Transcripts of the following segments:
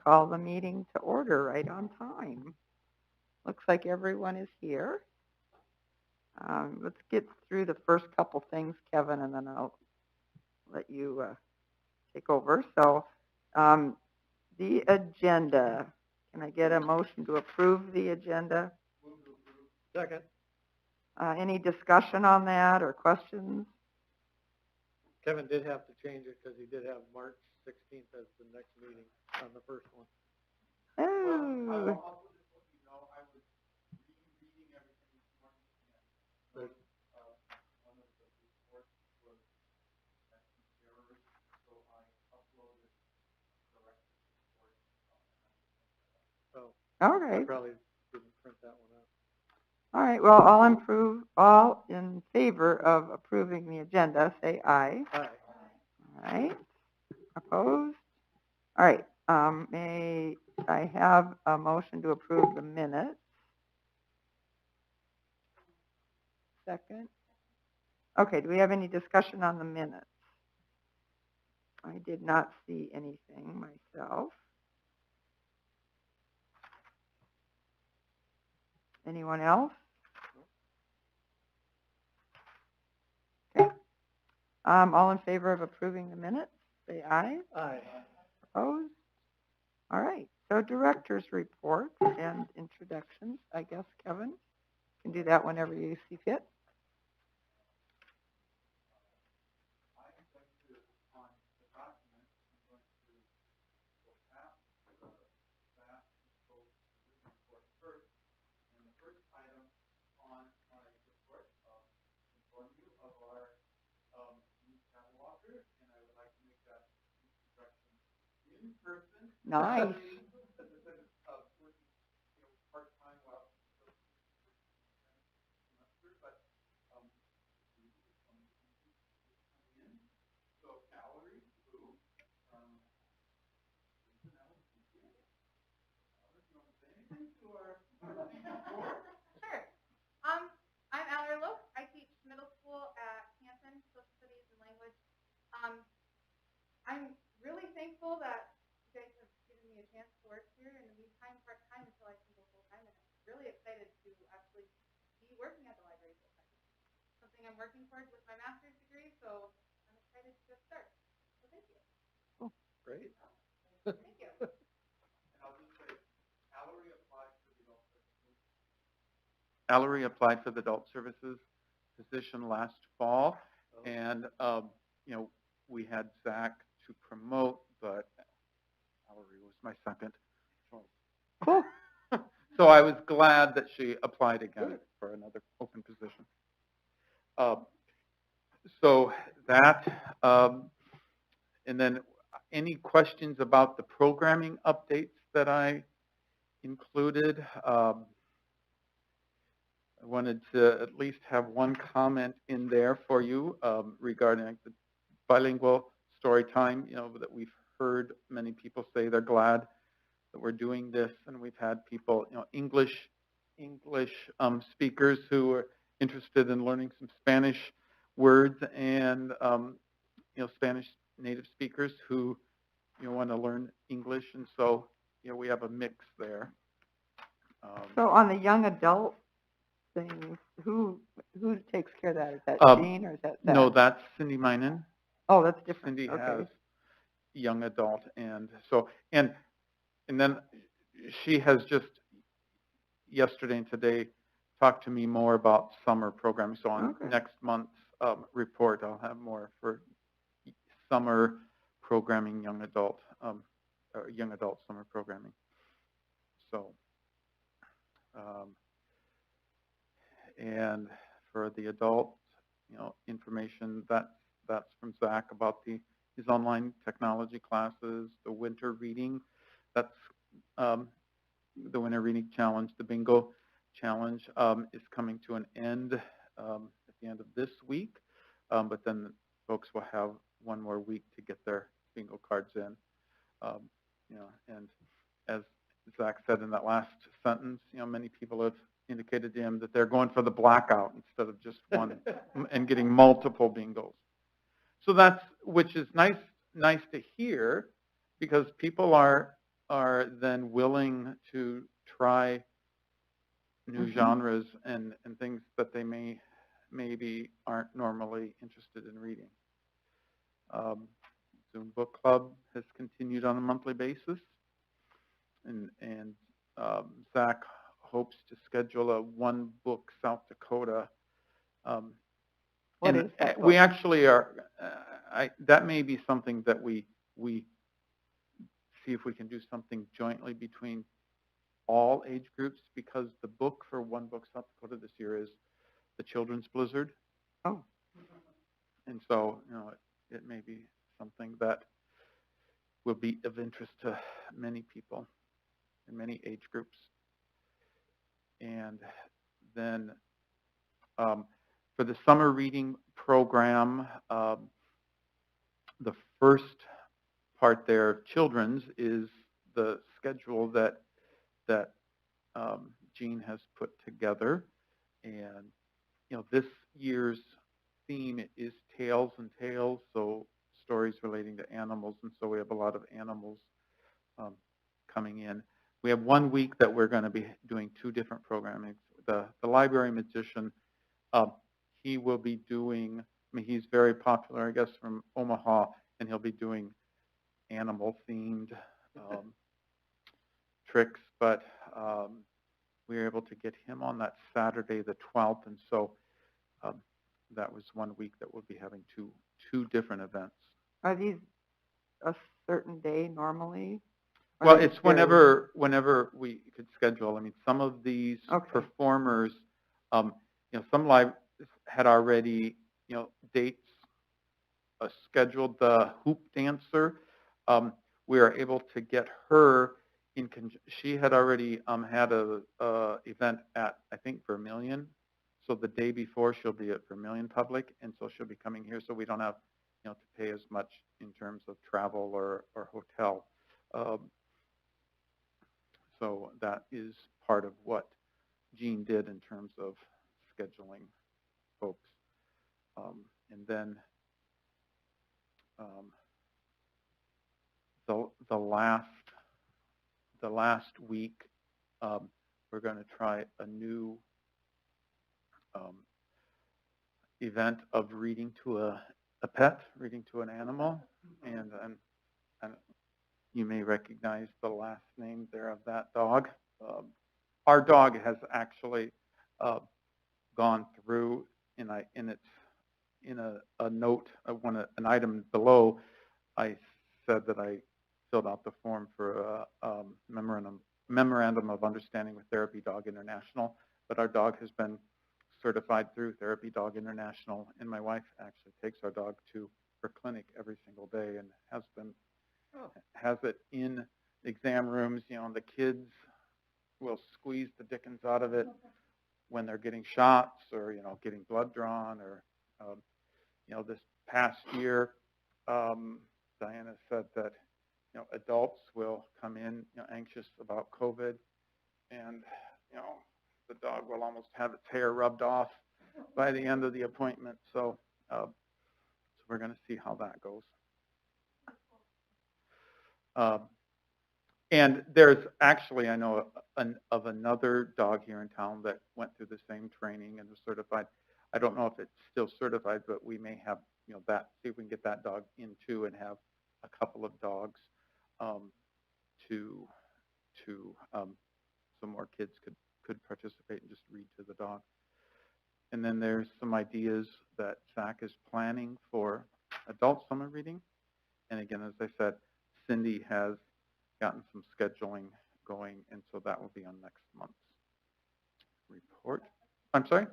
call the meeting to order right on time. Looks like everyone is here. Let's get through the first couple things, Kevin, and then I'll let you take over. So the agenda. Can I get a motion to approve the agenda? Second. Any discussion on that or questions? Kevin did have to change it because he did have March 16th as the next meeting on the first one. Oh. Well, I'll just let you know, I was reading everything this morning, and one of the reports was errors, so I uploaded a corrected report. So All I right. probably didn't print that one out. All right. Well, all in favor of approving the agenda, say aye. Aye. All right. Opposed? All right. May I have a motion to approve the minutes? Second. Okay. Do we have any discussion on the minutes? I did not see anything myself. Anyone else? Okay. All in favor of approving the minutes, say aye. Aye. Opposed? All right. So director's report and introductions, I guess, Kevin. You can do that whenever you see fit. I'm going to, on the document, I'm going to go past that, go to the report first. And the first item on my report, inform you of our new cataloger, and I would like to make that introduction in person. Nice. Working, part-time while semester, but coming in. So Valerie, who, you want to say anything to our board? Sure. I'm Valerie Lowe. I teach middle school at Canton, Social Studies and Language. I'm really thankful that you guys have given me a chance to work here in the meantime, part-time, until I can go full-time. And I'm really excited to actually be working at the library full-time. Something I'm working towards with my master's degree, so I'm excited to get started. So thank you. Oh, great. Thank you. And I'll just say, Valerie applied for the adult services. Valerie applied for the adult services position last fall, and we had Zach to promote, but Valerie was my second choice. Cool. So I was glad that she applied again for another open position. So that, and then any questions about the programming updates that I included? I wanted to at least have one comment in there for you regarding the bilingual story time, that we've heard many people say they're glad that we're doing this, and we've had people, English speakers who are interested in learning some Spanish words, and Spanish native speakers who want to learn English, and so we have a mix there. So on the young adult thing, who takes care of that? Is that Jean or is that Zach? No, that's Cindy Minen. Oh, that's different. Cindy okay. has young adult, and so and then she has just yesterday and today talked to me more about summer programming. So on next month's report, I'll have more for summer programming, young adult summer programming. So, and for the adult, information that's from Zach about his online technology classes, the winter reading. That's the winter reading challenge. The bingo challenge is coming to an end at the end of this week, but then folks will have one more week to get their bingo cards in. And as Zach said in that last sentence, many people have indicated to him that they're going for the blackout instead of just one and getting multiple bingos. So which is nice to hear, because people are are then willing to try new genres and things that they maybe aren't normally interested in reading. Zoom Book Club has continued on a monthly basis, and Zach hopes to schedule a one book South Dakota. What and is that we book? actually are. That may be something that we see if we can do something jointly between all age groups, because the book for One Book South Dakota this year is The Children's Blizzard. Oh, And so, it may be something that will be of interest to many people in many age groups. And then for the summer reading program, the first part there, children's, is the schedule that Jean has put together. And, this year's theme is Tales and Tales, so stories relating to animals. And so we have a lot of animals coming in. We have 1 week that we're going to be doing 2 different programming. The library magician, he will be doing, he's very popular, I guess, from Omaha, and he'll be doing animal-themed tricks, but we were able to get him on that Saturday, the 12th, and so that was 1 week that we'll be having two different events. are these a certain day normally? Well, it's whenever we could schedule. I mean, some of these performers, some libraries had already, dates scheduled. The hoop dancer, we are able to get her in. She had already had a event at, I think, Vermilion. So the day before, she'll be at Vermilion Public, and so she'll be coming here. So we don't have, to pay as much in terms of travel or hotel. So that is part of what Jean did in terms of scheduling folks. And then the last week, we're going to try a new event of reading to a pet, reading to an animal, and you may recognize the last name there of that dog. Our dog has actually gone through, and it's in a note, an item below, I said that I filled out the form for a memorandum of understanding with Therapy Dog International, but our dog has been certified through Therapy Dog International, and my wife actually takes our dog to her clinic every single day and has it in exam rooms. The kids will squeeze the dickens out of it when they're getting shots or, getting blood drawn or, this past year, Diana said that, adults will come in, anxious about COVID, and, the dog will almost have its hair rubbed off by the end of the appointment. So, we're going to see how that goes. And there's actually, I know of another dog here in town that went through the same training and was certified. I don't know if it's still certified, but we may have, that, see if we can get that dog in too and have a couple of dogs so more kids could participate and just read to the dog. And then there's some ideas that Zach is planning for adult summer reading. And again, as I said, Cindy has gotten some scheduling going, and so that will be on next month's report. I'm sorry?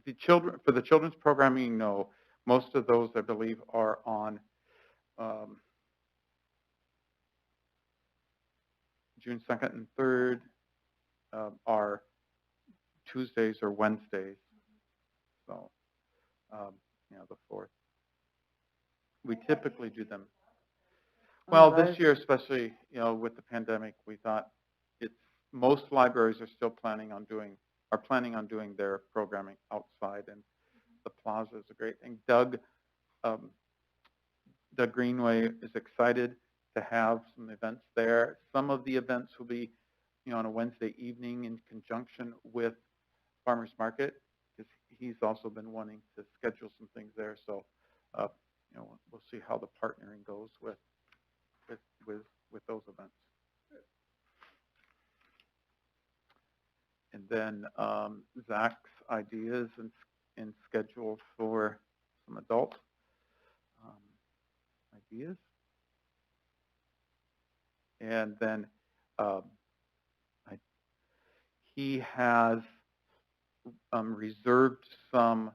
The children, for the children's programming, no. Most of those, I believe, are on June 2nd and 3rd, are Tuesdays or Wednesdays. So, the 4th. We typically do them. Well, this year, especially, with the pandemic, we thought most libraries are still planning on doing their programming outside, and the plaza is a great thing. Doug Greenway is excited to have some events there. Some of the events will be, on a Wednesday evening in conjunction with Farmers Market, because he's also been wanting to schedule some things there. So, we'll see how the partnering goes with those events. And then Zach's ideas and schedule for some adult ideas. And then he has reserved some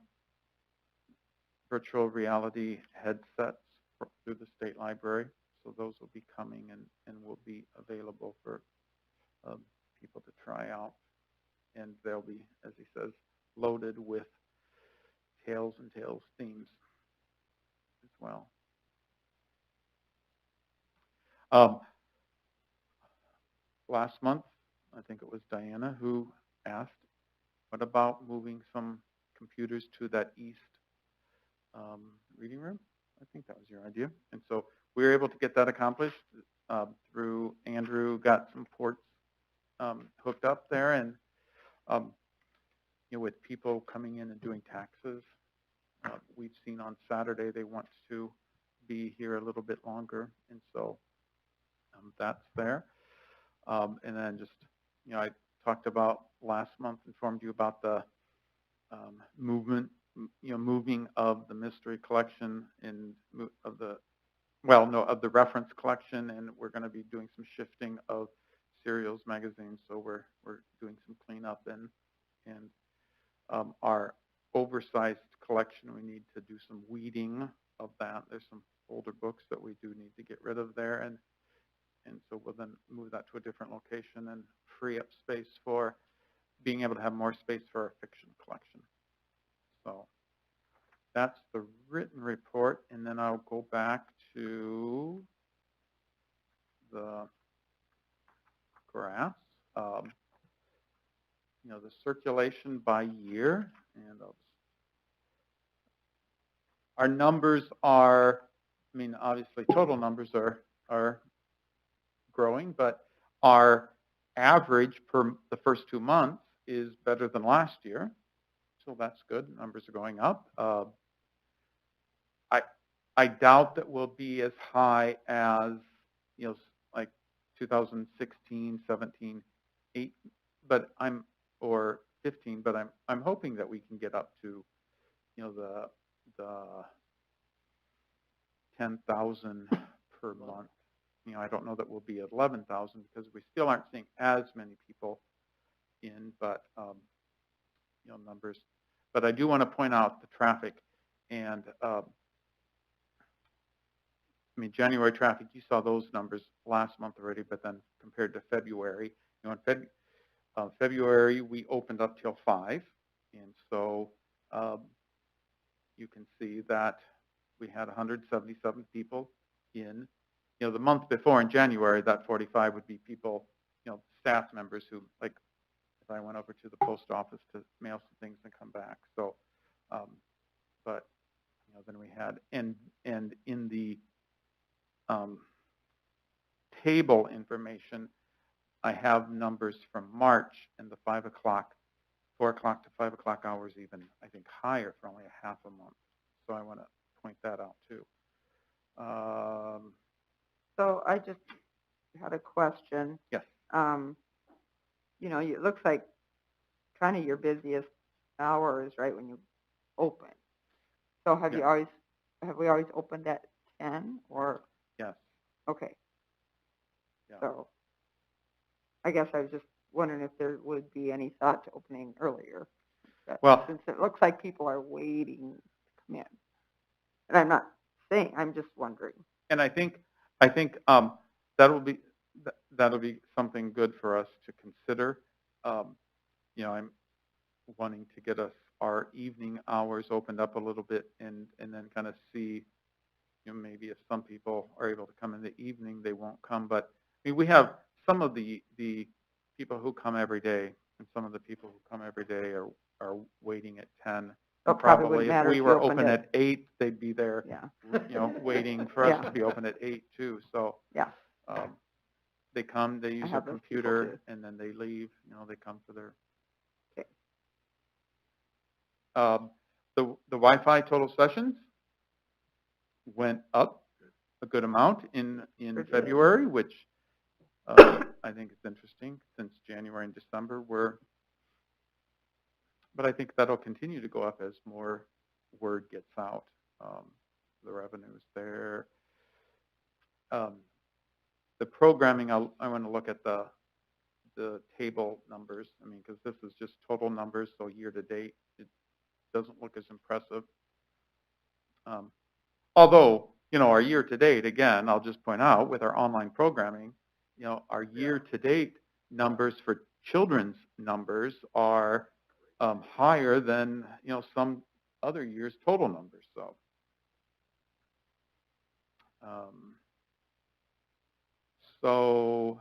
virtual reality headsets through the state library. So those will be coming and will be available for people to try out. And they'll be, as he says, loaded with Tales and Tales themes as well. Last month, I think it was Diana who asked, what about moving some computers to that east reading room? I think that was your idea. And so we were able to get that accomplished through Andrew, got some ports hooked up there, and with people coming in and doing taxes, we've seen on Saturday they want to be here a little bit longer, and so that's there. And then just, I talked about last month, informed you about the moving of the mystery collection and of the reference collection, and we're going to be doing some shifting of serials magazines. So we're doing some cleanup and our oversized collection. We need to do some weeding of that. There's some older books that we do need to get rid of there, and so we'll then move that to a different location and free up space for being able to have more space for our fiction collection. So that's the written report, and then I'll go back to the graphs. The circulation by year, and our numbers are, obviously total numbers are growing, but our average per the first 2 months is better than last year. So that's good. Numbers are going up. I doubt that we'll be as high as, like 2016, 17, 8, but or 15, but I'm hoping that we can get up to, the 10,000 per month. I don't know that we'll be at 11,000 because we still aren't seeing as many people in, but numbers. But I do want to point out the traffic, and January traffic, you saw those numbers last month already, but then compared to February, in February we opened up till 5, and so you can see that we had 177 people in. The month before in January, that 45 would be people, staff members who, like, if I went over to the post office to mail some things and come back. So, but then we had, and in the table information, I have numbers from March and the 4 o'clock to 5 o'clock hours, even I think higher for only a half a month. So I want to point that out too. So I just had a question. Yes. It looks like kind of your busiest hour is right when you open. So have we always opened at 10 or? Yes. Okay. Yeah. So I guess I was just wondering if there would be any thought to opening earlier. Well, since it looks like people are waiting to come in. And I'm not saying, I'm just wondering. And I think that'll be something good for us to consider. I'm wanting to get our evening hours opened up a little bit, and then kind of see, maybe if some people are able to come in the evening, they won't come. But we have some of the people who come every day, and some of the people who come every day are waiting at 10 So it probably wouldn't Probably if matter we if you were opened open it. at 8, they'd be there, Yeah, waiting for us Yeah. to be open at 8 too. So yeah, they come, they use their have those people computer, too. and then they leave. They come for their. Okay. The Wi-Fi total sessions went up a good amount in Sure did. February, which I think is interesting since January and December were. But I think that'll continue to go up as more word gets out. The revenues there. The programming, I want to look at the table numbers. I mean, because this is just total numbers, so year to date, it doesn't look as impressive. Although, our year to date, again, I'll just point out with our online programming, our year to date numbers for children's numbers are higher than, some other years' total numbers. So,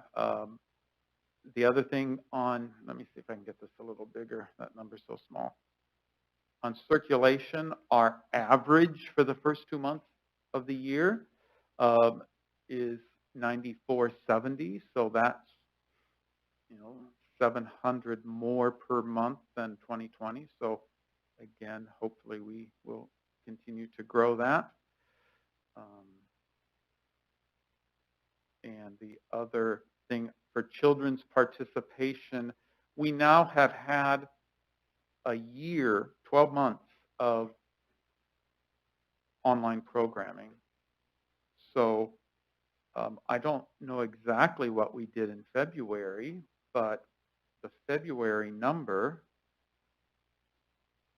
the other thing on, let me see if I can get this a little bigger. That number's so small. On circulation, our average for the first 2 months of the year is 9470. So that's, 700 more per month than 2020. So again, hopefully we will continue to grow that. And the other thing for children's participation, we now have had a year, 12 months of online programming. So I don't know exactly what we did in February, but the February number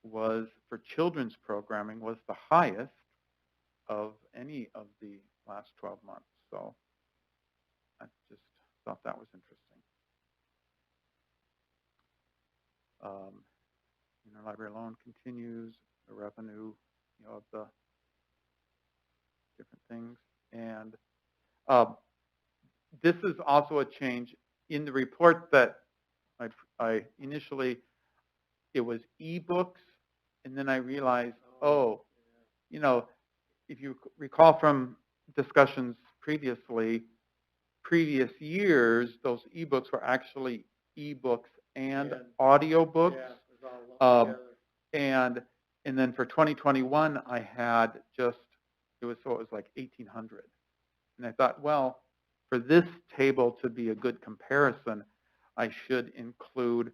was for children's programming was the highest of any of the last 12 months. So I just thought that was interesting. Interlibrary Loan continues, the revenue, of the different things. And this is also a change in the report that I initially, it was ebooks, and then I realized, if you recall from discussions previously, previous years, those ebooks were actually ebooks and audiobooks. Yeah, it was all lumped together. And then for 2021, I had just, it was like 1,800. And I thought, well, for this table to be a good comparison, I should include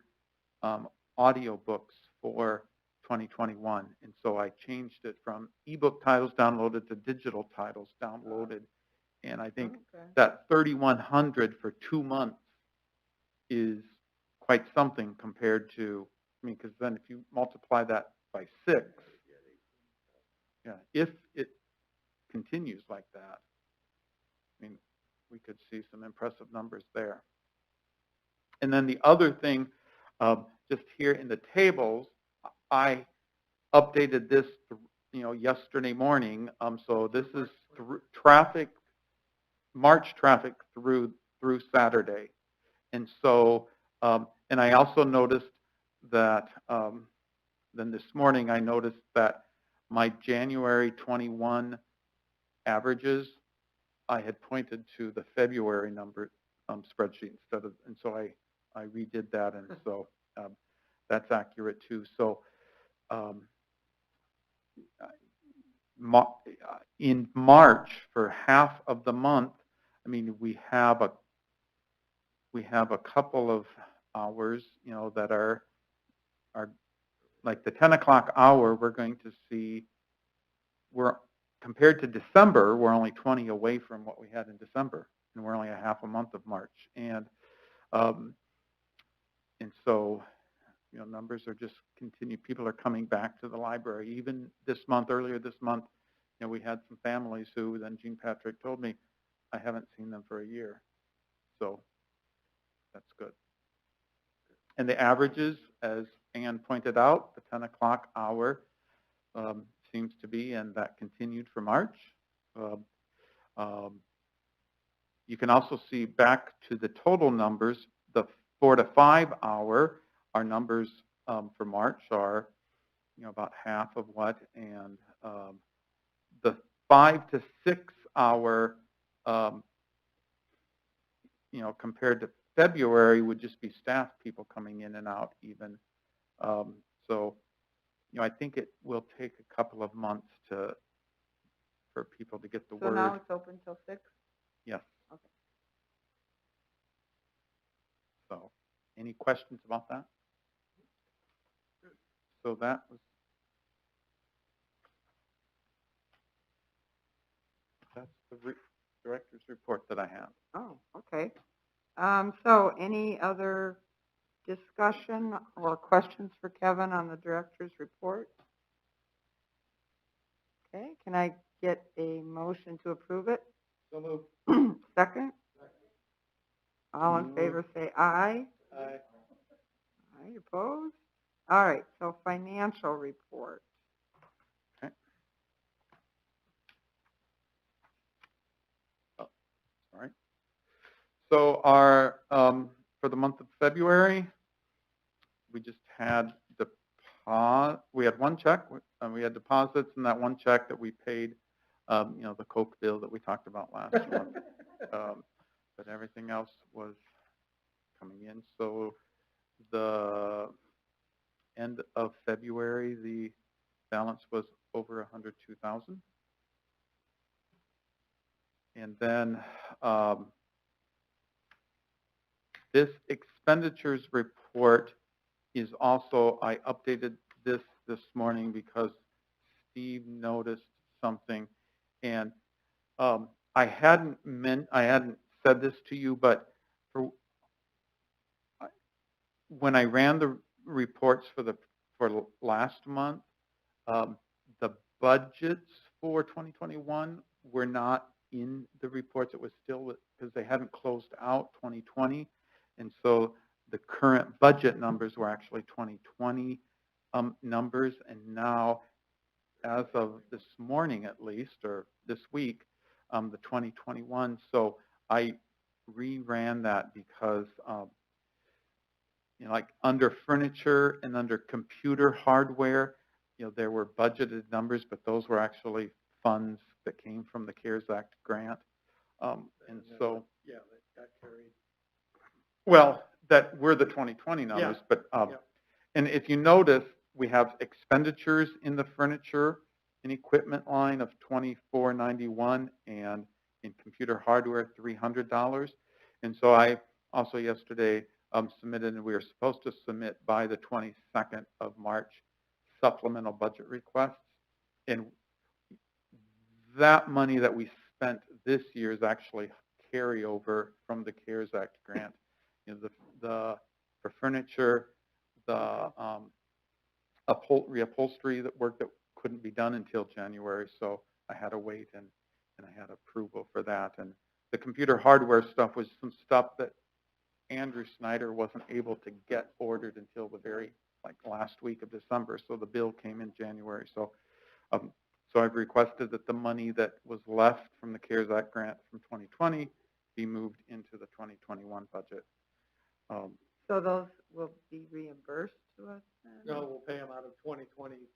audiobooks for 2021. And so I changed it from ebook titles downloaded to digital titles downloaded. And I think that 3,100 for 2 months is quite something compared to, because then if you multiply that by 6, if it continues like that, we could see some impressive numbers there. And then the other thing, just here in the tables, I updated this, yesterday morning. So this is traffic, March traffic through Saturday. And so, and I also noticed that, then this morning I noticed that my January 21 averages, I had pointed to the February number spreadsheet instead of, and so I redid that, and so that's accurate too. So in March, for half of the month, we have a couple of hours, that are like the 10 o'clock hour. We're going to see, compared to December, we're only 20 away from what we had in December, and we're only a half a month of March. And so, numbers are just continue. People are coming back to the library. Even this month, earlier this month, we had some families who then Jean Patrick told me, I haven't seen them for a year. So that's good. And the averages, as Ann pointed out, the 10 o'clock hour seems to be, and that continued for March. You can also see back to the total numbers, the 4 to 5 hour, our numbers for March are about half of what, and the 5 to 6 hour, compared to February would just be staff people coming in and out even. So, I think it will take a couple of months for people to get the So word. now it's open till 6? Yes. Okay. So, any questions about that? So that's the director's report that I have. Oh, okay. So any other discussion or questions for Kevin on the director's report? Okay, can I get a motion to approve it? So moved. Second? All in favor say aye. Aye. Aye, opposed? All right, so financial report. Okay. Oh, all right. So our for the month of February, we just had we had one check. We had deposits, and that one check that we paid, the Coke bill that we talked about last month. But everything else was coming in. So the end of February, the balance was over 102,000. And then this expenditures report is also, I updated this morning because Steve noticed something, and I hadn't said this to you, but when I ran the reports for last month, the budgets for 2021 were not in the reports. It was still because they hadn't closed out 2020, and so the current budget numbers were actually 2020 numbers, and now, as of this morning at least, or this week, the 2021. So I reran that because like under furniture and under computer hardware, there were budgeted numbers, but those were actually funds that came from the CARES Act grant. And so, yeah, that got carried. Well, that were the 2020 numbers, Yeah. but Yeah. and if you notice, we have expenditures in the furniture and equipment line of $24.91, and in computer hardware $300. And so I also yesterday submitted, and we were supposed to submit by the 22nd of March, supplemental budget requests. And that money that we spent this year is actually carryover from the CARES Act grant. For furniture, the reupholstery work that couldn't be done until January, so I had to wait, and I had approval for that. And the computer hardware stuff was some stuff that Andrew Snyder wasn't able to get ordered until the very last week of December, so the bill came in January. So I've requested that the money that was left from the CARES Act grant from 2020 be moved into the 2021 budget. So those will be reimbursed to us then? No, we'll pay them out of 2020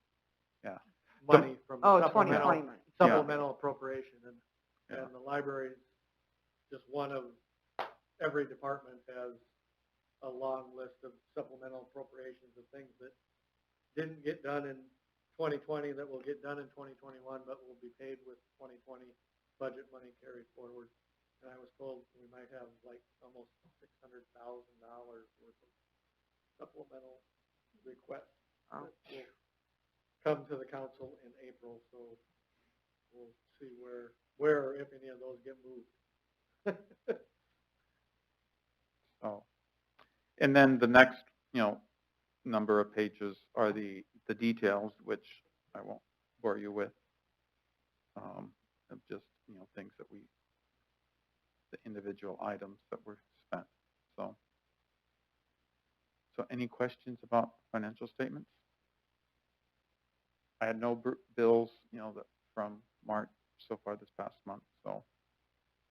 Yeah. money from Oh, supplemental, 2020 money. supplemental appropriation. And, Yeah. and the library is just one of, every department has a long list of supplemental appropriations of things that didn't get done in 2020 that will get done in 2021, but will be paid with 2020 budget money carried forward. And I was told we might have almost $600,000 worth of supplemental requests that will come to the council in April. So we'll see where or if any of those get moved. So, and then the next, number of pages are the details, which I won't bore you with, of just, things that the individual items that were spent. So any questions about financial statements? I had no bills, that from March so far this past month, so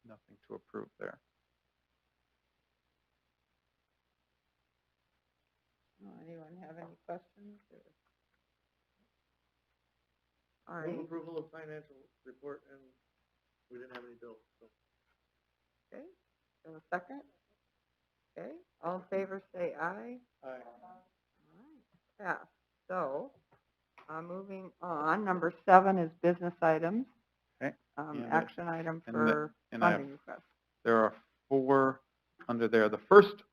nothing to approve there. Anyone have any questions? All Move right, approval of financial report, and we didn't have any bills, so. okay, so a second? Okay, all in favor, say aye. Aye. All right, pass. So, moving on, number 7 is business items. Okay. And Action item and for and I have- funding request. There are 4 under there. The first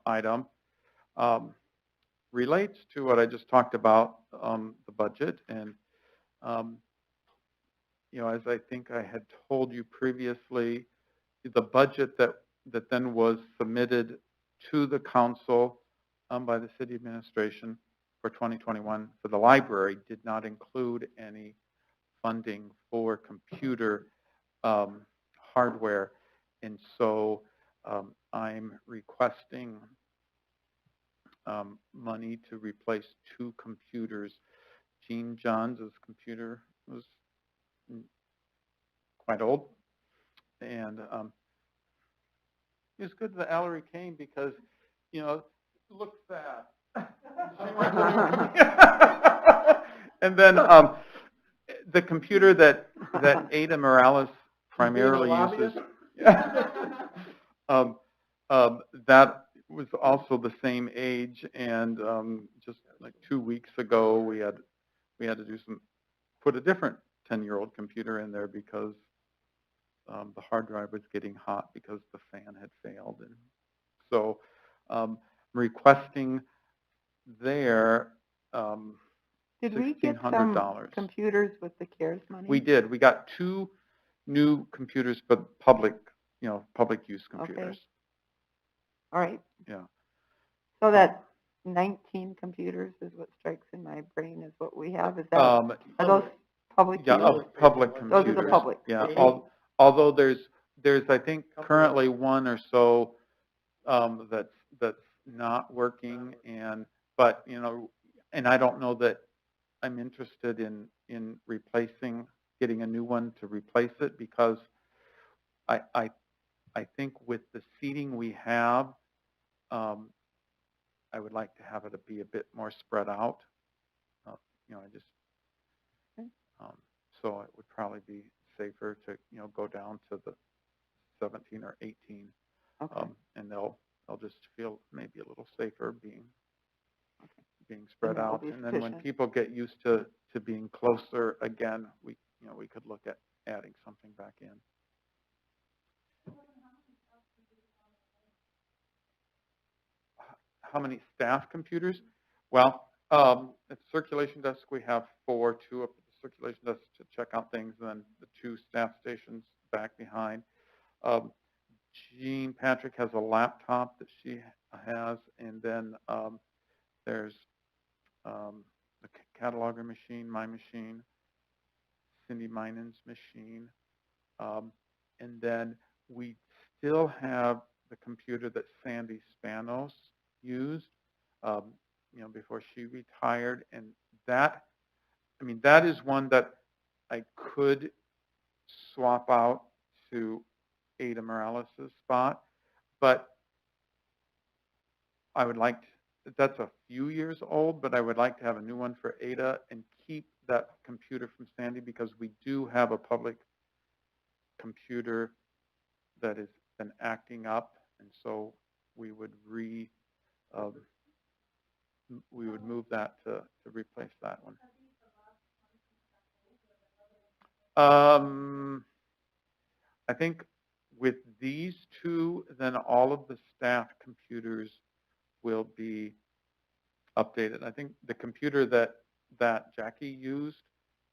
item relates to what I just talked about, the budget. And, as I think I had told you previously, the budget that then was submitted to the council by the city administration for 2021 for the library did not include any funding for computer hardware. And so I'm requesting money to replace 2 computers. Gene Johns' computer was quite old, and it's good that Ellery came because, look sad. And then the computer that Ada Morales primarily uses. That was also the same age, and just like 2 weeks ago, we had to put a different 10-year-old computer in there because the hard drive was getting hot because the fan had failed. And so requesting there Did we get some $1,600. computers with the CARES money? We did. We got 2 new computers, but public use computers. All right. Yeah. So that 19 computers is what strikes in my brain is what we have. Is that, are those public Yeah, use? public Those computers. are the public. Yeah. Although there's I think currently 1 or so that's not working, but and I don't know that I'm interested in getting a new one to replace it, because I think with the seating we have, I would like to have it be a bit more spread out. So it would probably be safer to go down to the 17 or 18, Okay. and they'll just feel maybe a little safer being spread out. And then when people get used to being closer again, we could look at adding something back in. How many staff computers? Well, at the circulation desk, we have 4, 2 up at the circulation desk to check out things, and then the 2 staff stations back behind. Jean Patrick has a laptop that she has, and then there's the cataloger machine, my machine, Cindy Minan's machine, and then we still have the computer that Sandy Spanos used, before she retired, and that is one that I could swap out to Ada Morales' spot, but that's a few years old, but I would like to have a new one for Ada and keep that computer from Sandy, because we do have a public computer that has been acting up, and so we would move that to replace that one. I think with these 2, then all of the staff computers will be updated. I think the computer that Jackie used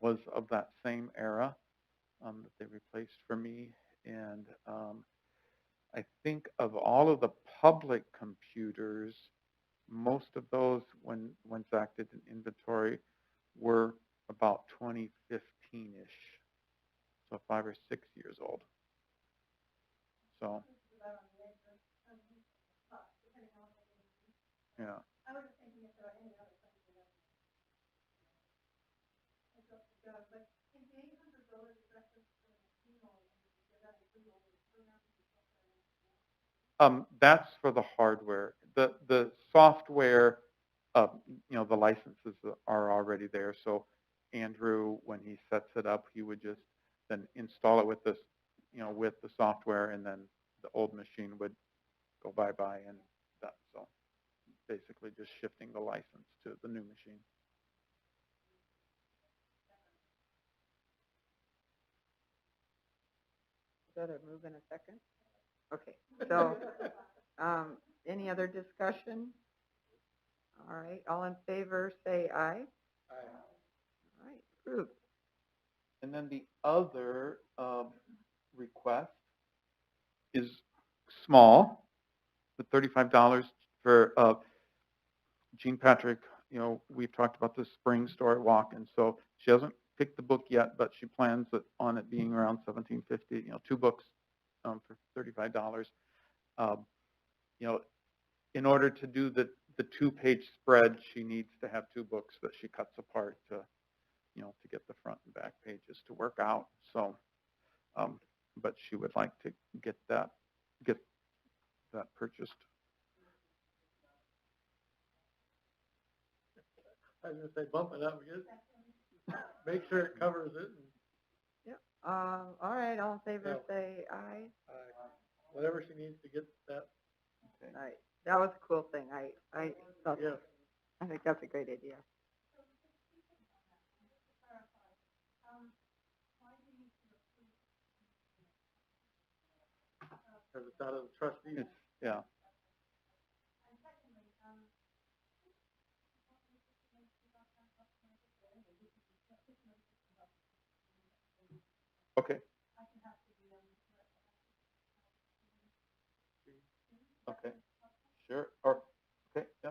was of that same era that they replaced for me. And I think of all of the public computers, most of those, when Zach did an inventory, were about 2015-ish, so 5 or 6 years old. So, yeah. That's for the hardware. The software, the licenses are already there. So Andrew, when he sets it up, he would just then install it with this, with the software, and then the old machine would go bye-bye, and that, so basically just shifting the license to the new machine. Is that a move in a second? Okay, so, any other discussion? All right, all in favor, say aye. All right, approved. And then the other request is small, the $35 for Jean Patrick. We've talked about the spring story walk, and so she hasn't picked the book yet, but she plans on it being around $17.50. 2 books for $35. In order to do the 2-page spread, she needs to have 2 books that she cuts apart to get the front and back pages to work out. So, but she would like to get that purchased. I was gonna say bump it up, make sure it covers it. Yep. All right, all in favor, Yeah. say aye. Whatever she needs to get that, Okay. All right, that was a cool thing. I thought, yes. I think that's a great idea. Because it's out of the trustees. Yeah. Okay. Okay. Sure. Or okay. Yeah.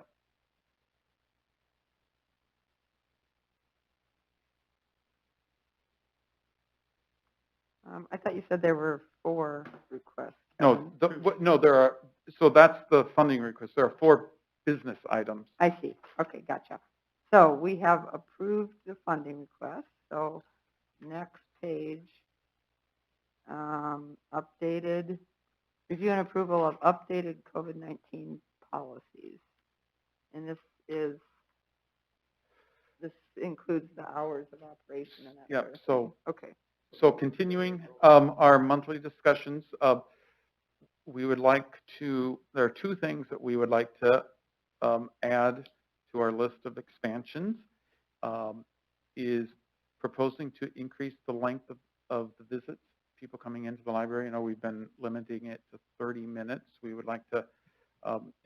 I thought you said there were 4 requests. No, Kevin. no, there are. So that's the funding request. There are 4 business items. I see. Okay, gotcha. So we have approved the funding request. So next page, updated, review and approval of updated COVID-19 policies. And this includes the hours of operation and that Yeah. sort of So thing. Okay. So continuing our monthly discussions, we would like to, there are 2 things that we would like to add to our list of expansions, is proposing to increase the length of the visits, people coming into the library. We've been limiting it to 30 minutes. We would like to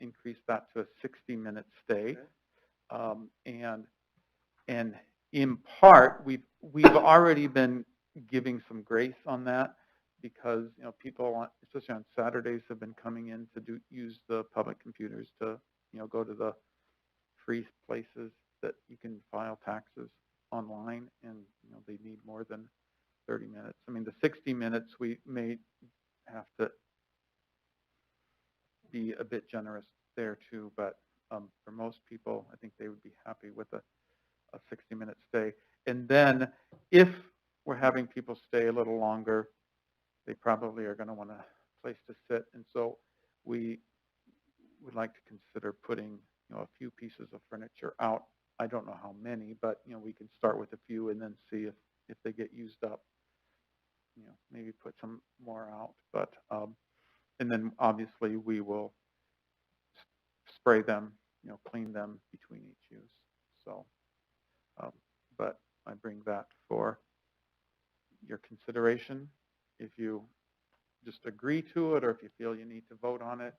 increase that to a 60-minute stay. Okay. And in part, we've already been giving some grace on that because people, especially on Saturdays, have been coming in to use the public computers to go to the free places that you can file taxes online, and they need more than 30 minutes. I mean, the 60 minutes we may have to be a bit generous there too, but for most people, I think they would be happy with a 60-minute stay. And then if we're having people stay a little longer, they probably are going to want a place to sit. And so we would like to consider putting a few pieces of furniture out. I don't know how many, but we can start with a few and then see if they get used up. Maybe put some more out. But and then obviously we will spray them, clean them between each use. So. But I bring that for your consideration. If you just agree to it, or if you feel you need to vote on it.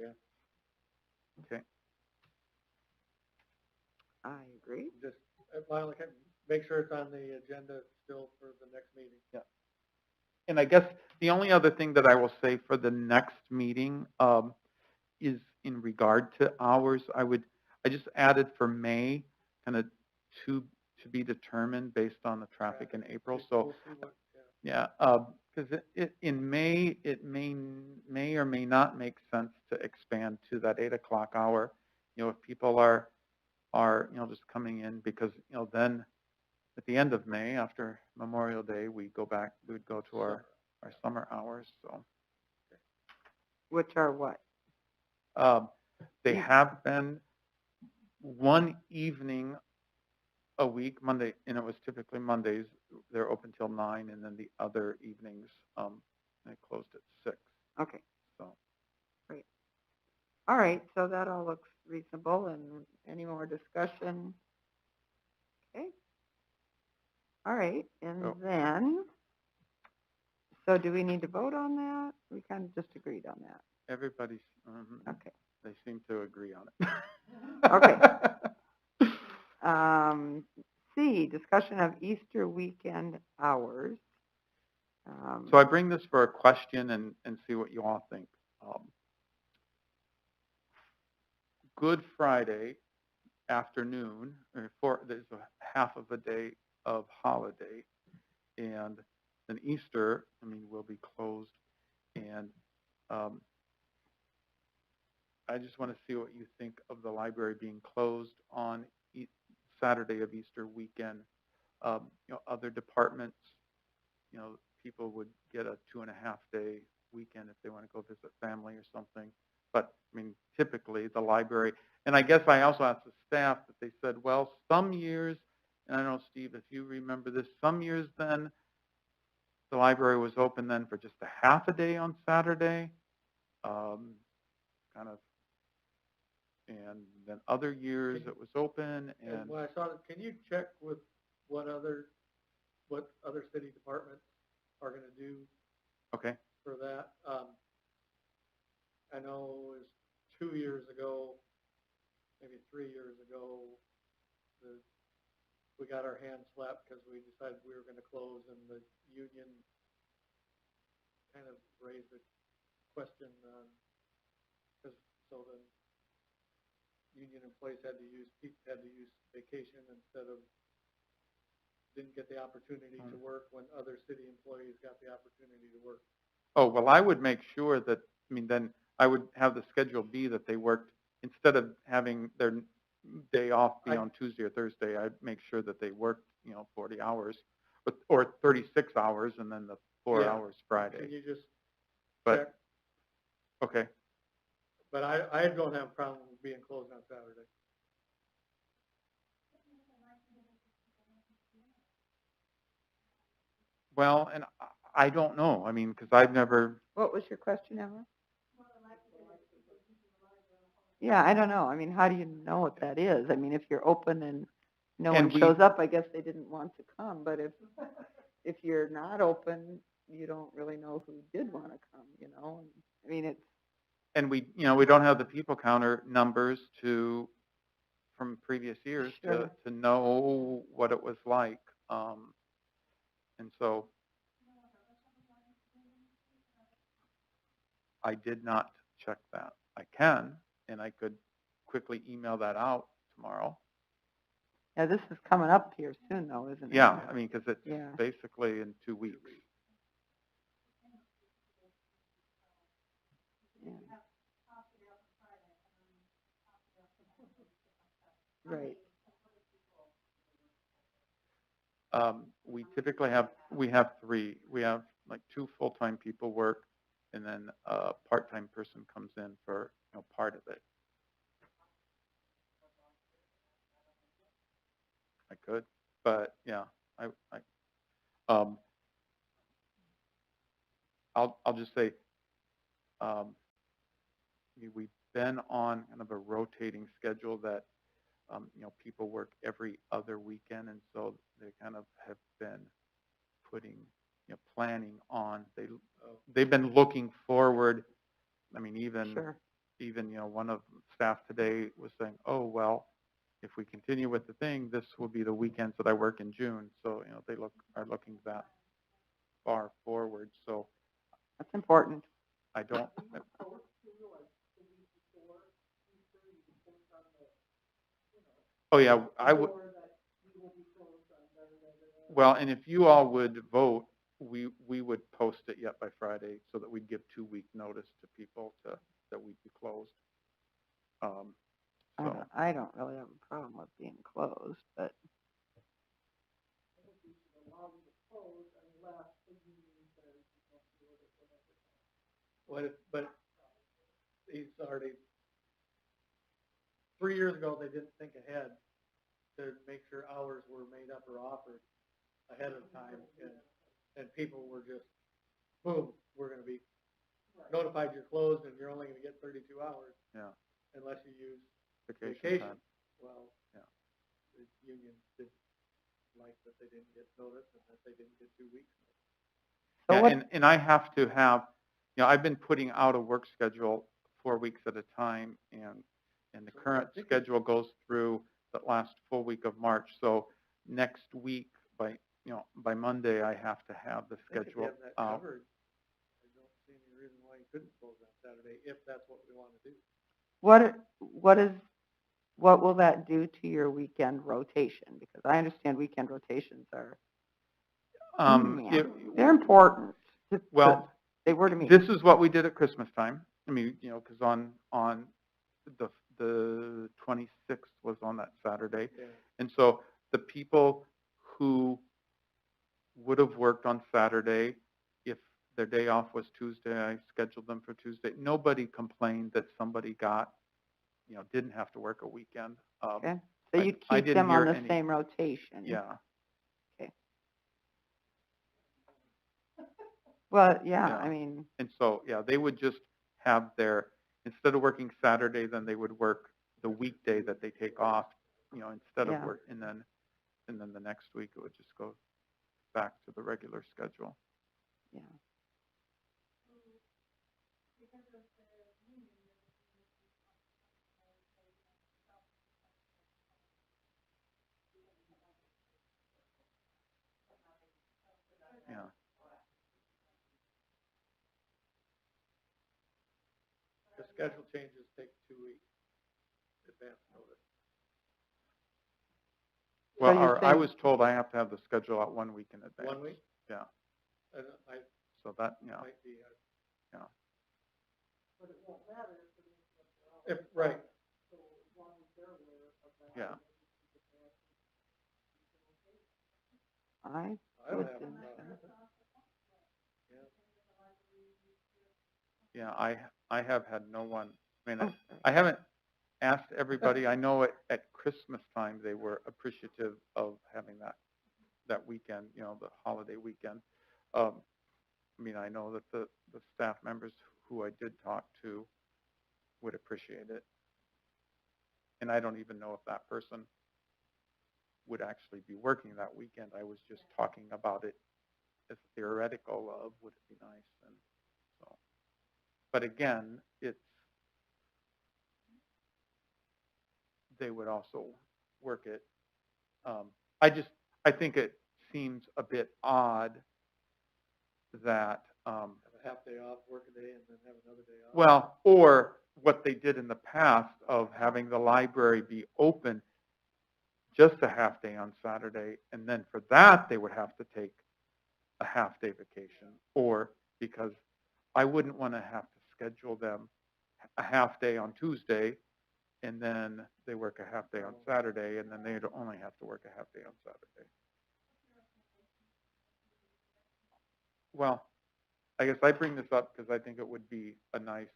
Yeah. Okay. I agree. Just, well, make sure it's on the agenda still for the next meeting. Yeah. And I guess the only other thing that I will say for the next meeting is in regard to hours. I just added for May kind of to be determined based on the traffic in April. So We'll see what, yeah, because in May it may or may not make sense to expand to that 8 o'clock hour. If people are just coming in, because then at the end of May, after Memorial Day, we would go to our summer hours. So Which are what? they have been one evening a week, Monday, and it was typically Mondays, they're open till 9, and then the other evenings, they closed at 6, Okay, so. great. All right, so that all looks reasonable, and any more discussion? Okay. All right, and Oh. then, so do we need to vote on that? We kind of just agreed on that. Everybody's, Okay. they seem to agree on it. Okay. C, discussion of Easter weekend hours. So I bring this for a question and see what you all think. Good Friday afternoon, there's a half of a day of holiday, and then Easter, will be closed, and I just want to see what you think of the library being closed on Saturday of Easter weekend. Other departments, people would get a 2.5-day weekend if they want to go visit family or something. But typically the library, and I guess I also asked the staff that they said, well, some years, and I don't know, Steve, if you remember this, some years then the library was open then for just a half a day on Saturday, kind of, and then other years it was open. And when I saw it, can you check with what other city departments are going to do Okay. for that? I know it was 2 years ago, maybe 3 years ago, we got our hands slapped because we decided we were going to close, and the union kind of raised a question because so the union employees had to use vacation instead of didn't get the opportunity to work when other city employees got the opportunity to work. Oh, well, I would make sure that, then I would have the schedule be that they worked, instead of having their day off be on Tuesday or Thursday, I'd make sure that they worked, 40 hours or 36 hours and then the 4 hours Friday. Can you just But, check? okay. But I don't have a problem with being closed on Saturday. Well, and I don't know. Because I've never. What was your question, Ellen? Yeah, I don't know. How do you know what that is? If you're open and no one shows up, I guess they didn't want to come. But if you're not open, you don't really know who did want to come, it's. And we don't have the people counter numbers from previous years Sure. to know what it was like. And so I did not check that. I can, and I could quickly email that out tomorrow. Yeah, this is coming up here soon, though, isn't it? Yeah, because it's Yeah. basically in 2 weeks. Yeah. Right. We typically have 3. We have like 2 full-time people work, and then a part-time person comes in for part of it. I could, but yeah, I'll just say we've been on kind of a rotating schedule that people work every other weekend, and so they kind of have been putting planning on. They've been looking forward. Even Sure. One of the staff today was saying, oh, well, if we continue with the thing, this will be the weekends that I work in June. So, they are looking that far forward. So That's important. I don't. Oh, yeah, I would. Well, and if you all would vote, we would post it yet by Friday so that we'd give 2-week notice to people that we'd be closed. So. I don't really have a problem with being closed, but. But he's already 3 years ago, they didn't think ahead to make sure hours were made up or offered ahead of time, and people were just, boom, we're gonna be notified you're closed and you're only gonna get 32 hours Yeah, unless you use vacation vacation. time. Well, Yeah. the union didn't like that they didn't get notice and that they didn't get 2 weeks. So Yeah, what, and I have to have, I've been putting out a work schedule 4 weeks at a time, and the So I current think schedule goes through the last full week of March. So next week, by Monday, I have to have the I think if you schedule have that out. covered, I don't see any reason why you couldn't close on Saturday if that's what we want to do. what will that do to your weekend rotation? Because I understand weekend rotations are, they're important. Well, They were to me. this is what we did at Christmas time. I mean, because on the 26th was on that Saturday. Yeah. And so the people who would have worked on Saturday, if their day off was Tuesday, I scheduled them for Tuesday. Nobody complained that somebody didn't have to work a weekend. Okay, so I- you'd I keep didn't them on hear the any- same rotation? Yeah, Well, yeah, Yeah. I mean, and so, they would just have instead of working Saturday, then they would work the weekday that they take off, instead of Yeah. work, and then the next week it would just go back to the regular schedule. yeah. Yeah. The schedule changes take 2 weeks advance notice. Well, you're I saying- was told I have to have the schedule out 1 week in advance. 1 week? Yeah. And I So that, might be, yeah. if, right, Yeah. I I don't would have a think problem so. with it. Yeah. Yeah, I have had no one, I mean, Oh, I haven't asked everybody. I know at Christmas time, they were appreciative of having that weekend, the holiday weekend. I mean, I know that the staff members who I did talk to would appreciate it. And I don't even know if that person would actually be working that weekend. I was just talking about it as theoretical of, would it be nice? And so, but again, they would also work it. I think it seems a bit odd that, Have a half day off, work a day, and then have another day off. well, or what they did in the past of having the library be open just a half day on Saturday, and then for that, they would have to take a half day vacation, or because I wouldn't want to have to schedule them a half day on Tuesday, and then they work a half day on Saturday, and then they'd only have to work a half day on Saturday. Well, I guess I bring this up because I think it would be a nice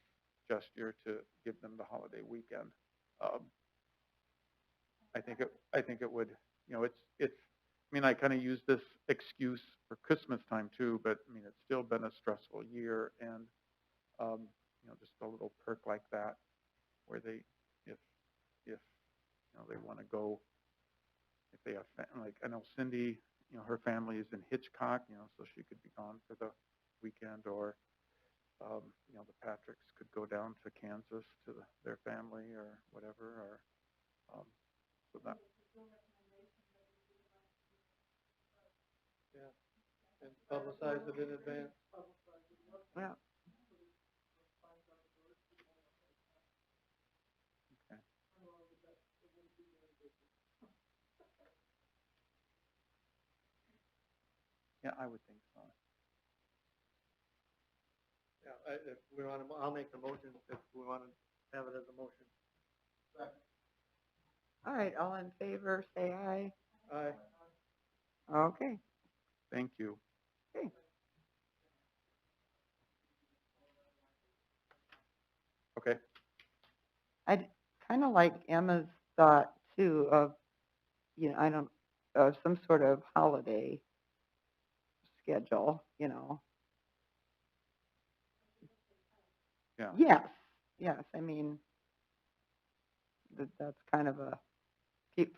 gesture to give them the holiday weekend. I think it would, it's, I mean, I kind of use this excuse for Christmas time too, but I mean, it's still been a stressful year, and, just a little perk like that, where they, if they want to go, if they have, like, I know Cindy, her family is in Hitchcock, so she could be gone for the weekend, or, the Patricks could go down to Kansas to their family or whatever, or, so that. Yeah, and publicize it in advance. Yeah. Okay. Yeah, I would think so. Yeah, if we want to, I'll make the motion if we want to have it as a motion. All right, all in favor, say aye. Aye. Okay. Thank you. Okay. Okay. I kind of like Emma's thought too of, I don't, some sort of holiday schedule, Yeah. Yes, I mean, that's kind of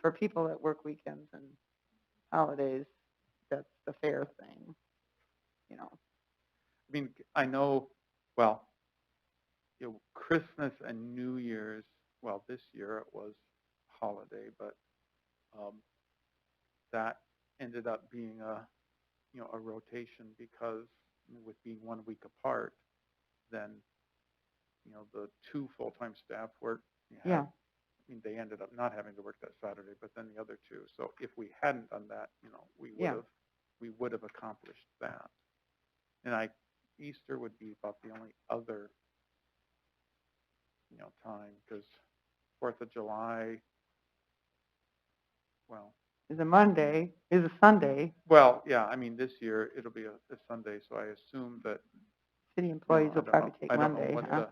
for people that work weekends and holidays, that's the fair thing, I mean, I know, well, Christmas and New Year's, well, this year it was holiday, but that ended up being a rotation because with being 1 week apart, then, the 2 full-time staff work. Yeah. I mean, they ended up not having to work that Saturday, but then the other 2. So if we hadn't done that, we would have accomplished that. And Easter would be about the only other, time, because 4th of July, well, Is a Sunday. well, yeah, I mean, this year it'll be a Sunday, so I assume that City employees will probably take Monday, huh?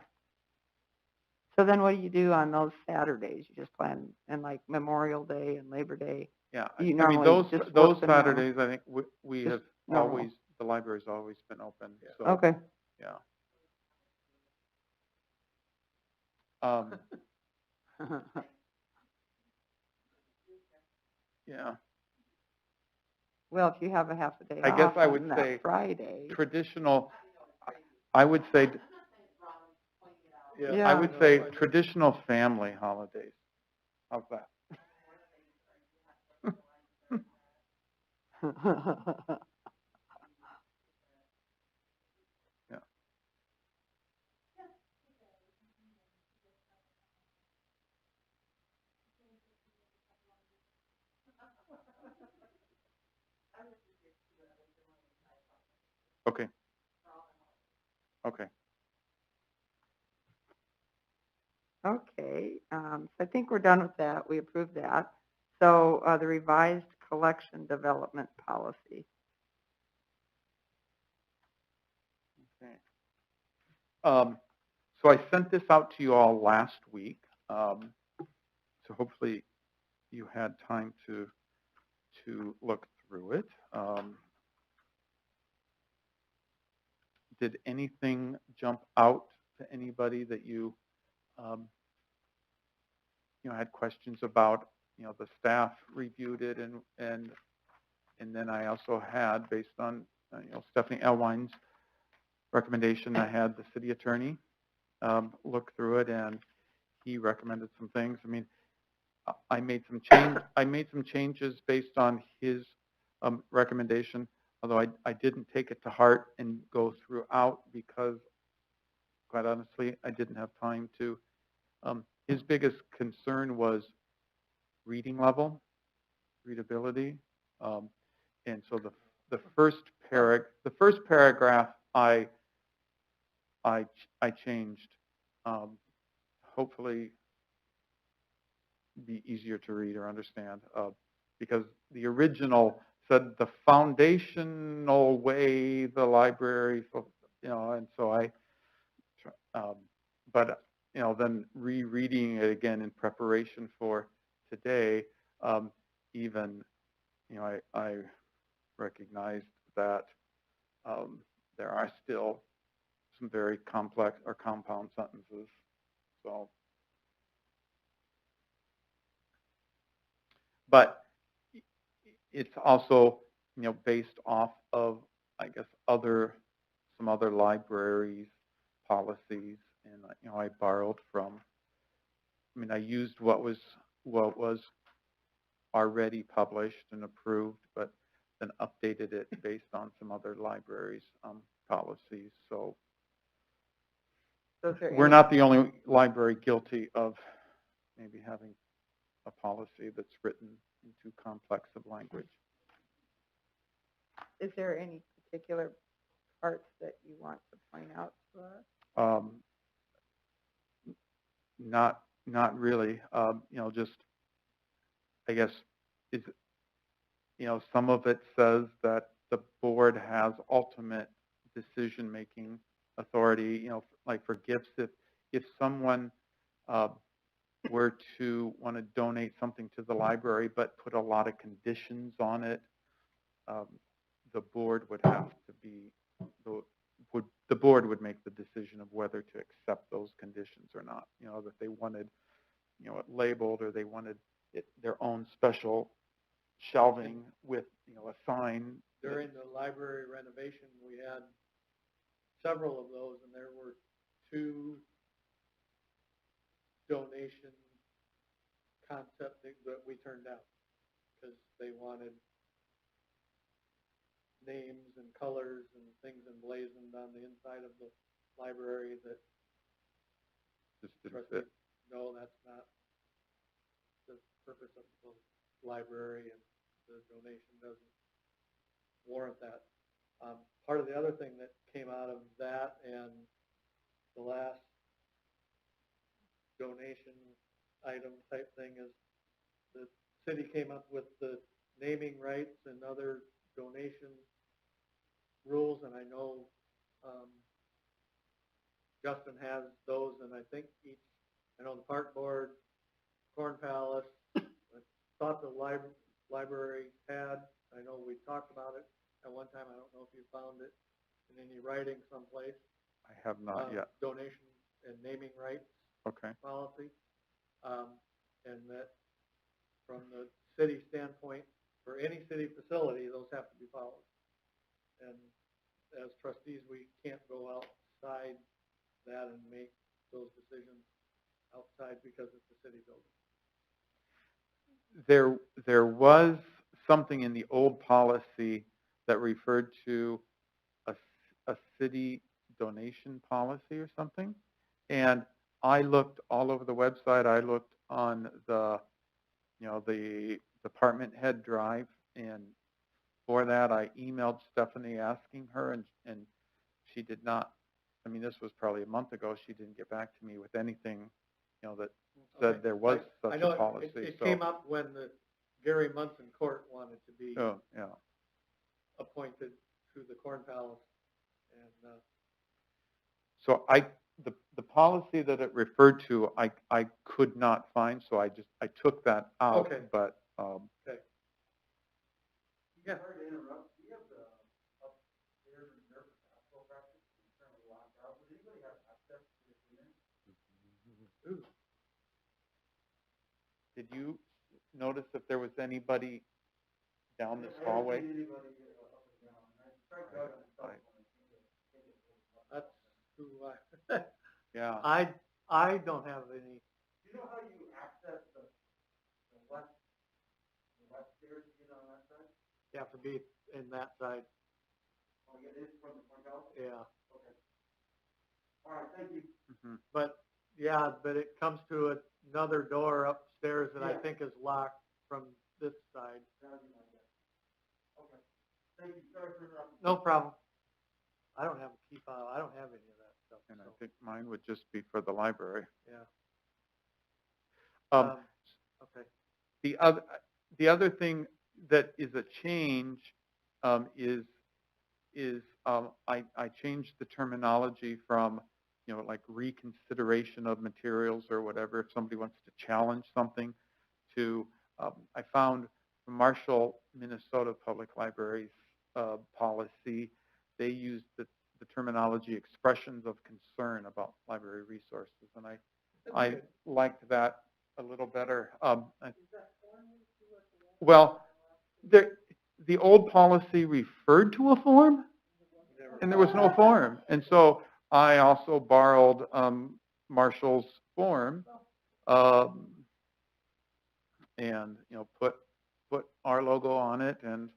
So then what do you do on those Saturdays? You just plan, and like Memorial Day and Labor Day? Yeah, You I mean, normally just those work the normal- Saturdays, I think we Just have normal. the library's always been open, so. Okay. Yeah. Yeah, Well, if you have a half a day I guess off I would on that say Friday. traditional, I would say, Yeah. I would say traditional family holidays. How's that? Yeah. Okay. Okay. Okay, so I think we're done with that. We approved that. So the revised collection development policy. Okay. So I sent this out to you all last week. So hopefully you had time to look through it. Did anything jump out to anybody that you had questions about? The staff reviewed it, and then I also had, based on Stephanie Elwine's recommendation, I had the city attorney look through it, and he recommended some things. I mean, I made some changes based on his recommendation, although I didn't take it to heart and go throughout because, quite honestly, I didn't have time to. His biggest concern was reading level, readability, and so the first paragraph I changed. Hopefully, be easier to read or understand, because the original said the foundational way the library, and so but then rereading it again in preparation for today, even, I recognized that there are still some very complex or compound sentences, so. But it's also, based off of, I guess, some other libraries' policies, and I borrowed from. I mean, I used what was already published and approved, but then updated it based on some other libraries' policies. So we're not the only library guilty of maybe having a policy that's written in too complex of language. Is there any particular parts that you want to point out to us? Not really. Just, I guess, some of it says that the board has ultimate decision-making authority. Like for gifts, if someone were to want to donate something to the library, but put a lot of conditions on it, the board would have to be, the board would make the decision of whether to accept those conditions or not. You know, that they wanted, you know, it labeled, or they wanted it their own special shelving with, you know, a sign. During the library renovation, we had several of those, and there were 2 donation concepts that we turned down because they wanted names and colors and things emblazoned on the inside of the library that Just didn't fit. no, that's not the purpose of the library, and the donation doesn't warrant that. Part of the other thing that came out of that and the last donation item type thing is the city came up with the naming rights and other donation rules, and I know Justin has those, and I think I know the park board, Corn Palace, I thought the library had, I know we talked about it at one time, I don't know if you found it in any writing someplace. I have not yet. Donation and naming rights Okay. policy, and that from the city standpoint, for any city facility, those have to be followed. And as trustees, we can't go outside that and make those decisions outside because it's a city building. There was something in the old policy that referred to a city donation policy or something, and I looked all over the website. I looked on the, you know, the department head drive, and for that I emailed Stephanie asking her, and she did not. I mean, this was probably a month ago. She didn't get back to me with anything, you know, that said there was such I know a policy. it came up when the Gary Munson Court wanted to be appointed to the Corn Palace, and so the policy that it referred to, I could not find, so I took that out. Okay. But okay. Yeah. Sorry to interrupt. We have the upstairs in there for basketball practice. It's currently locked out. Does anybody have access to the unit? Ooh. did you notice if there was anybody down this hallway? I didn't see anybody up and down. I tried to on the cell phone. That's who Yeah. I don't have any. Do you know how you access the west stairs to get on that side? You have to be in that side. Oh, it is from the front house? Yeah. Okay. All right, thank you. Mhm. But it comes to another door upstairs that I Yeah. think is locked from this side. That'd be my guess. Okay. Thank you. Sorry for interrupting. No problem. I don't have a key file. I don't have any of that stuff. And I So, think mine would just be for the library. yeah. Um, Okay. the other thing that is a change is I changed the terminology from, you know, like reconsideration of materials or whatever, if somebody wants to challenge something, to I found Marshall, Minnesota Public Library's policy. They used the terminology expressions of concern about library resources, and I good. liked that a little better. Well, the old policy referred to a form, and there was no form. And so I also borrowed Marshall's form, and, you know, put our logo on it, and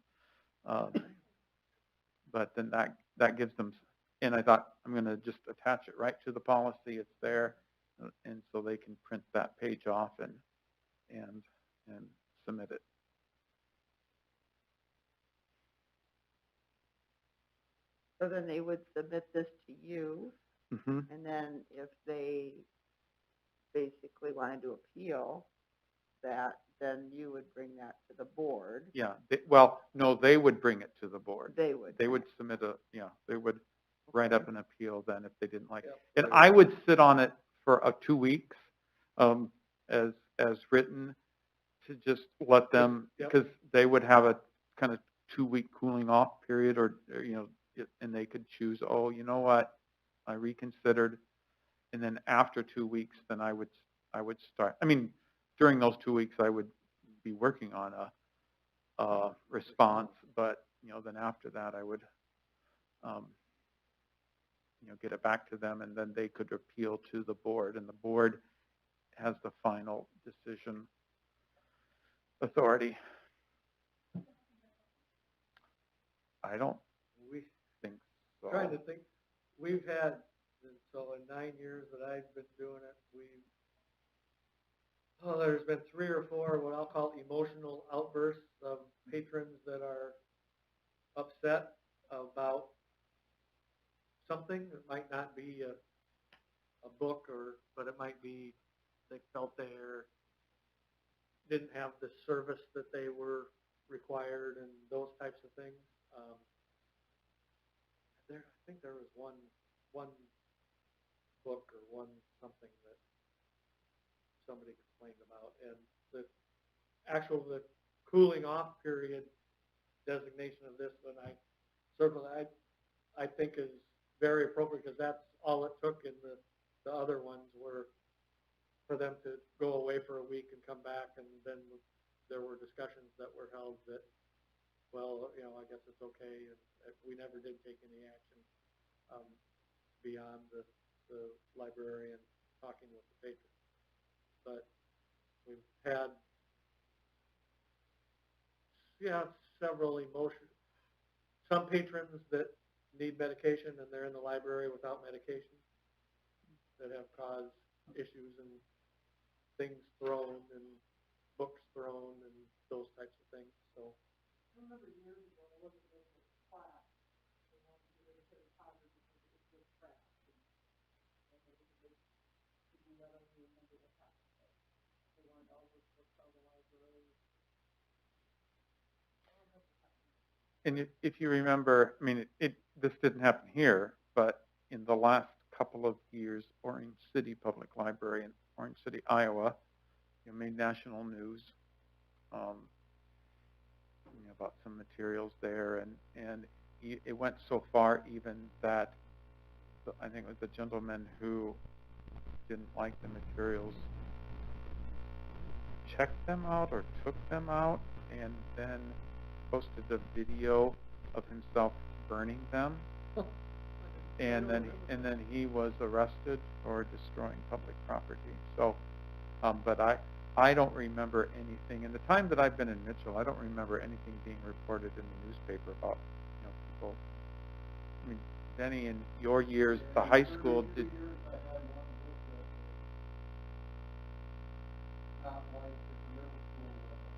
but then that gives them. And I thought, I'm going to just attach it right to the policy. It's there, and so they can print that page off and submit it. So then they would submit this to you, Mm-hmm. and then if they basically wanted to appeal that, then you would bring that to the board. Yeah. Well, no, they would bring it to the board. They would. They would submit they would write up an appeal then if they didn't like it. Yep. And I would sit on it for 2 weeks. as written, to just let them, Yep. because they would have a kind of 2-week cooling off period, or and they could choose, oh, you know what, I reconsidered, and then after 2 weeks, then I would start. I mean, during those 2 weeks, I would be working on a response, but then after that, I would get it back to them, and then they could appeal to the board, and the board has the final decision authority. I don't We, think so. trying to think, we've had, and so in 9 years that I've been doing it, there's been 3 or 4 what I'll call emotional outbursts of patrons that are upset about something. It might not be a book, but it might be they felt they didn't have the service that they were required, and those types of things. I think there was one book or one something that somebody complained about, and the cooling off period designation of this one, I think is very appropriate, because that's all it took, and the other ones were for them to go away for a week and come back, and then there were discussions that were held that, well, I guess it's okay, and we never did take any action beyond the librarian talking with the patrons. But we've had, several some patrons that need medication, and they're in the library without medication, that have caused issues and things thrown and books thrown and those types of things. So I remember years ago, I wasn't able to class. They wanted to get rid of Harry Potter because it was just trash. And they to do that, I don't remember what happened. But they wanted all those books out of the library. And if you remember, I mean, this didn't happen here, but in the last couple of years, Orange City Public Library in Orange City, Iowa, made national news about some materials there, and it went so far even that I think it was the gentleman who didn't like the materials checked them out or took them out, and then posted a video of himself burning them. And then he was arrested for destroying public property. So, but I don't remember anything. In the time that I've been in Mitchell, I don't remember anything being reported in the newspaper about people. I mean, Denny, in your years, the high school did. I had one book that not like at the middle school level,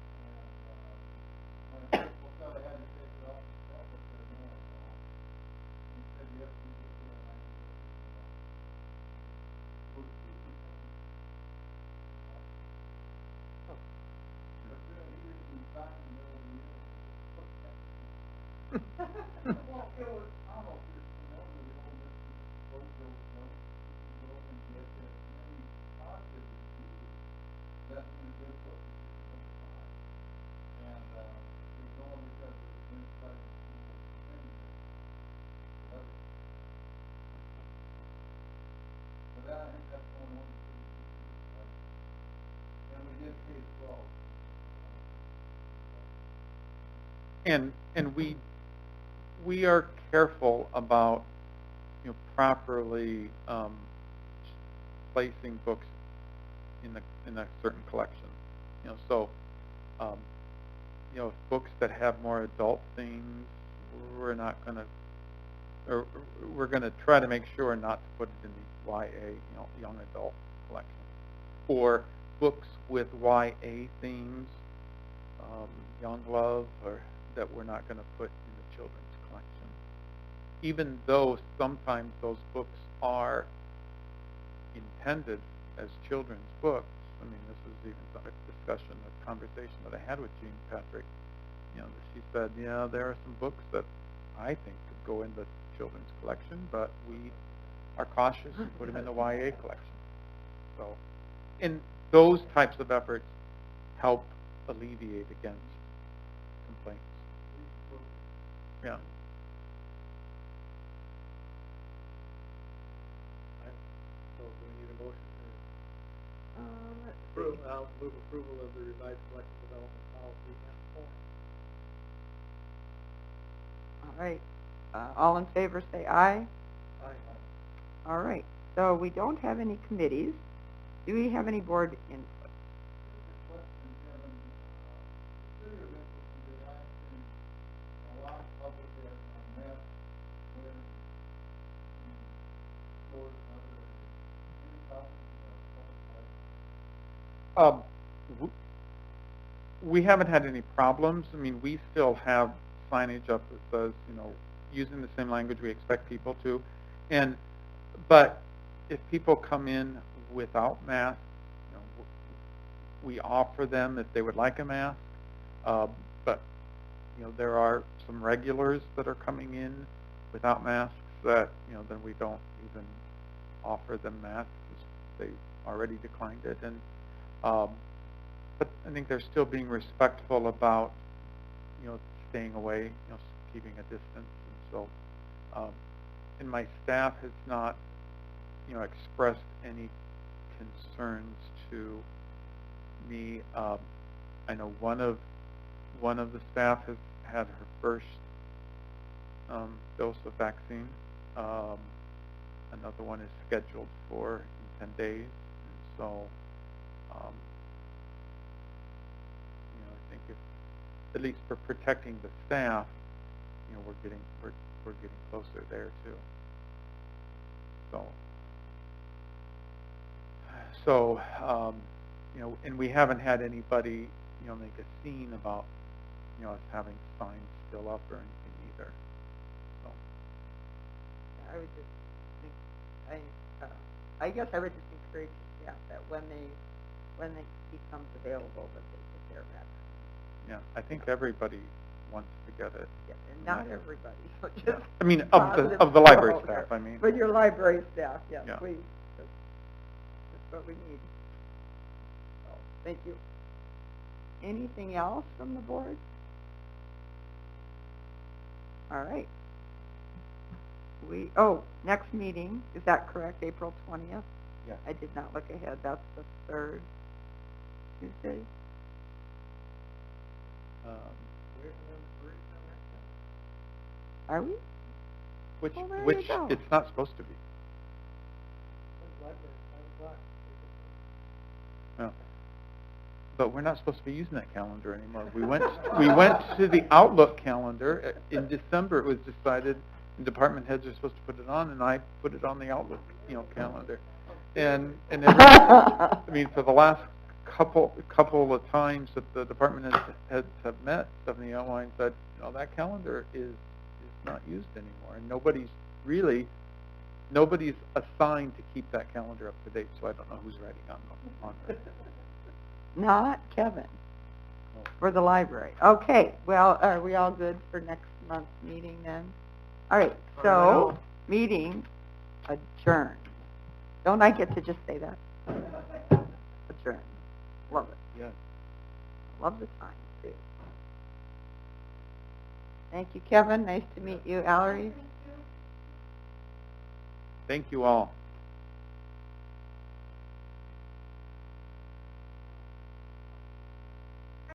and my principal thought I had to take it off the shelf. I said no, I don't. And he said yes, we did do it. And I said, but then he didn't back in the middle of the year. Well, it was, I don't know if you're familiar with the old Mr. Bojo note. You go and get as many positive reviews, that's when a good book is at the time. And it was only because it was inside the school thing that led it. But that, I think that's going on pretty good, right? And we did K-12. And we are careful about properly placing books in a certain collection. So if books that have more adult themes, we're not going to, or we're going to try to make sure not to put it in the YA, young adult collection, or books with YA themes, young love, or that we're not going to put in the children's collection, even though sometimes those books are intended as children's books. I mean, this was even a conversation that I had with Jean Patrick. She said, there are some books that I think could go in the children's collection, but we are cautious and put them in the YA collection. So, and those types of efforts help alleviate against complaints. Yeah. So do we need a motion to Let's see. approve, I'll move approval of the revised collective development policy and form. All right. All in favor, say aye. Aye. All right. So we don't have any committees. Do we have any board input? Just a question, Kevin. The city of Nicholson did asking a lot of public has met with stores and other areas. Any problems with public life? We haven't had any problems. I mean, we still have signage up that says, using the same language we expect people to. But if people come in without masks, we offer them if they would like a mask. But there are some regulars that are coming in without masks that, then we don't even offer them masks. They already declined it. But I think they're still being respectful about, staying away, keeping a distance. And so, and my staff has not, expressed any concerns to me. I know one of the staff has had her first dose of vaccine. Another one is scheduled for in 10 days. And so, I think if, at least for protecting the staff, we're getting closer there too. So, and we haven't had anybody, make a scene about, us having signs still up or anything either. So. I would just think, I guess I would just encourage the staff that when it becomes available, that they take their vaccine. Yeah, I think everybody wants to get it. Yeah, and not everybody, so just Yeah. I mean, of the library staff, I mean. But your library staff, yes, Yeah. please. That's what we need. So, thank you. Anything else from the board? All right. Next meeting, is that correct, April 20th? Yeah. I did not look ahead. That's the third Tuesday. Are we? Which Well, there you which go. it's not supposed to be. No. But we're not supposed to be using that calendar anymore. We went to the Outlook calendar in December. It was decided the department heads are supposed to put it on, and I put it on the Outlook calendar. And I mean, for the last couple of times that the department heads have met, Stephanie Outline said, that calendar is not used anymore, and nobody's assigned to keep that calendar up to date. So I don't know who's writing on it. Not Kevin, for the library. Okay, well, are we all good for next month's meeting then? All right, so meeting adjourned. Don't I get to just say that? Adjourned. Love it. Yes. Love the time, too. Thank you, Kevin. Nice to meet you, Allery. Thank you all.